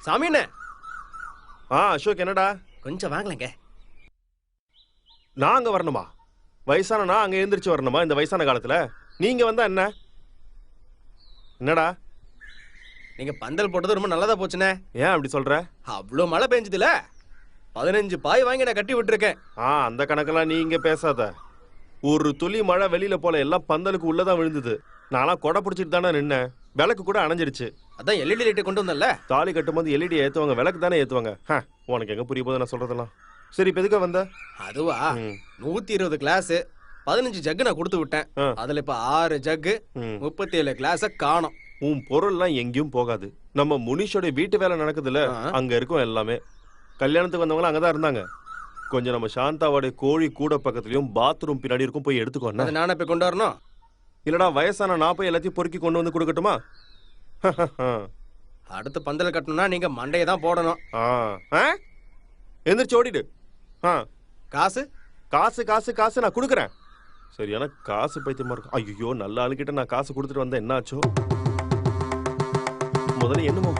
சாமிண்ணே. அசோக் என்னடா? கொஞ்சம் வாங்கலங்க. நான் அங்க வரணுமா? வயசானா அங்க எழுந்திரிச்சு வரணுமா இந்த வயசான காலத்துல? நீங்க வந்தா என்ன? என்னடா நீங்க பந்தல் போட்டது ரொம்ப நல்லதா போச்சுண்ணே. ஏன் அப்படி சொல்ற? அவ்வளோ மழை பெஞ்சதுல 15 பாய் வாங்கி நான் கட்டி விட்டுருக்கேன். அந்த கணக்கெல்லாம் நீ இங்க பேசாத. ஒரு துளி மழை வெளியில போல எல்லாம் பந்தலுக்கு உள்ளதான் விழுந்தது. நான்லாம் கொடை பிடிச்சிட்டு தானே நின்னேன். விளக்கு கூட அணைஞ்சிருச்சு. அதான் எல்இடி லைட்டை கொண்டு வந்தல. தாலி கட்டும்போது எல்இடி ஏத்துவாங்க, விளக்கு தானே ஏத்துவாங்க. உனக்கு எங்க புரிய போது நான் சொல்றதெல்லாம். சரி இப்ப எதுக்கு வந்த? அதுவா 120 கிளாஸ் 15 ஜக்கு நான் கொடுத்து விட்டேன். அதுல இப்ப 6 ஜக்கு 37 கிளாஸ காணோம். உன் பொருள்லாம் எங்கேயும் போகாது. நம்ம முனிஷோட வீட்டு வேலை நடக்குதுல்ல, அங்க இருக்கும் எல்லாமே. கல்யாணத்துக்கு வந்தவங்க அங்கதான் இருந்தாங்க. கொஞ்சம் நம்ம சாந்தாவோட கோழி கூட பக்கத்துலயும் பாத்ரூம் பின்னாடி இருக்கும், போய் எடுத்துக்கோ. நானே போய் கொண்டு வரணும். இல்லடா வயசான நான் போய் எல்லாத்தையும் பொறுக்கி கொண்டு வந்து கொடுக்கட்டுமா? அடுத்த பந்தல் கட்டணும்னா நீங்க மண்டையை தான் போடணும். எந்திரிச்சு ஓடிடு. காசு காசு காசு காசு நான் கொடுக்குறேன். சரியான காசு பைத்தியமா இருக்கும். ஐயோ நல்ல ஆளுகிட்ட நான் காசு கொடுத்துட்டு வந்தேன், என்ன ஆச்சோ? முதல்ல என்னமோ